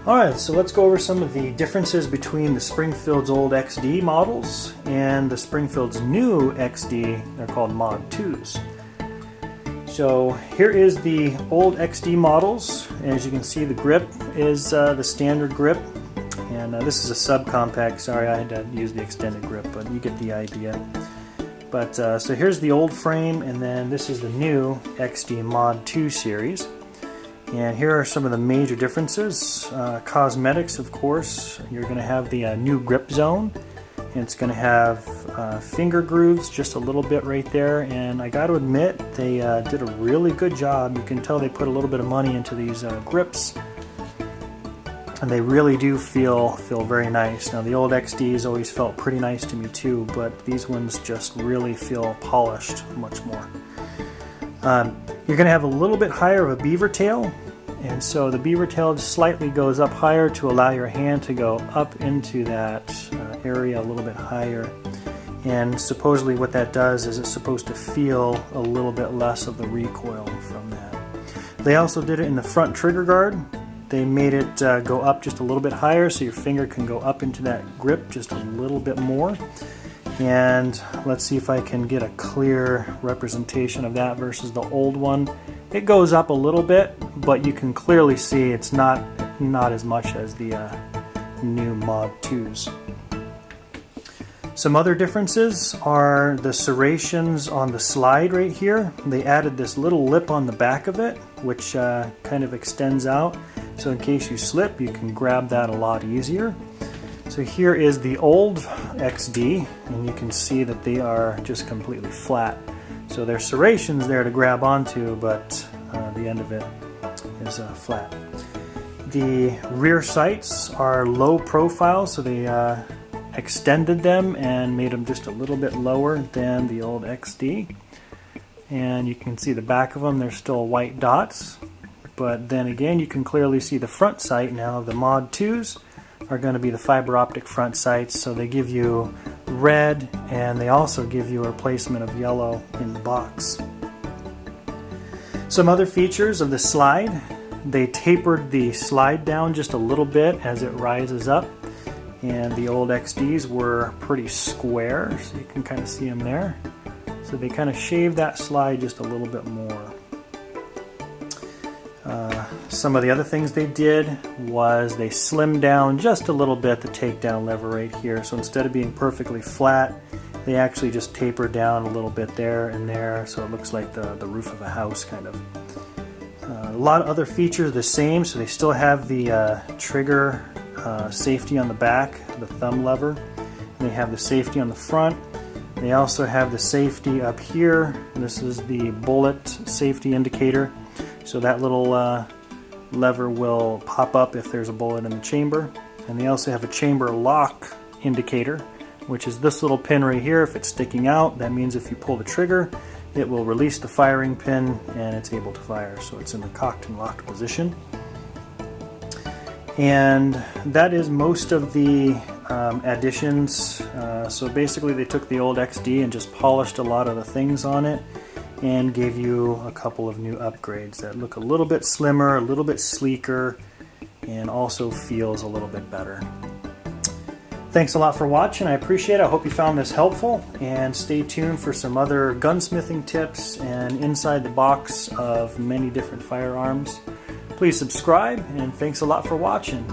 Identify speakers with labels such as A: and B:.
A: Alright, so let's go over some of the differences between the Springfield's old XD models and the Springfield's new XD. They're called Mod 2s. So here is the old XD models. As you can see, the grip is the standard grip, and this is a subcompact. Sorry, I had to use the extended grip, but you get the idea. But so here's the old frame, and then this is the new XD Mod 2 series. And here are some of the major differences. Cosmetics, of course. You're going to have the new grip zone. And it's going to have finger grooves just a little bit right there. And I got to admit, they did a really good job. You can tell they put a little bit of money into these grips. And they really do feel very nice. Now the old XDs always felt pretty nice to me too, but these ones just really feel polished much more. You're going to have a little bit higher of a beaver tail, and so the beaver tail just slightly goes up higher to allow your hand to go up into that area a little bit higher. And supposedly what that does is it's supposed to feel a little bit less of the recoil from that. They also did it in the front trigger guard. They made it go up just a little bit higher so your finger can go up into that grip just a little bit more. And let's see if I can get a clear representation of that versus the old one. It goes up a little bit, but you can clearly see it's not as much as the new Mod 2s. Some other differences are the serrations on the slide right here. They added this little lip on the back of it, which kind of extends out. So in case you slip, you can grab that a lot easier. So here is the old XD, and you can see that they are just completely flat. So there's serrations there to grab onto, but the end of it is flat. The rear sights are low profile, so they extended them and made them just a little bit lower than the old XD. And you can see the back of them, they're still white dots. But then again, you can clearly see the front sight now. The Mod 2s are going to be the fiber optic front sights, so they give you red, and they also give you a replacement of yellow in the box. Some other features of the slide: they tapered the slide down just a little bit as it rises up, and the old XDs were pretty square, so you can kind of see them there. So they kind of shaved that slide just a little bit more. Some of the other things they did was they slimmed down just a little bit the takedown lever right here. So instead of being perfectly flat, they actually just tapered down a little bit there and there, so it looks like the roof of a house kind of. A lot of other features the same, so they still have the trigger safety on the back, the thumb lever. And they have the safety on the front. They also have the safety up here. This is the bullet safety indicator. So that little lever will pop up if there's a bullet in the chamber. And they also have a chamber lock indicator, which is this little pin right here. If it's sticking out, that means if you pull the trigger, it will release the firing pin and it's able to fire. So it's in the cocked and locked position. And that is most of the additions. So basically they took the old XD and just polished a lot of the things on it and gave you a couple of new upgrades that look a little bit slimmer, a little bit sleeker, and also feels a little bit better. Thanks a lot for watching. I appreciate it. I hope you found this helpful, and stay tuned for some other gunsmithing tips and inside the box of many different firearms. Please subscribe, and thanks a lot for watching.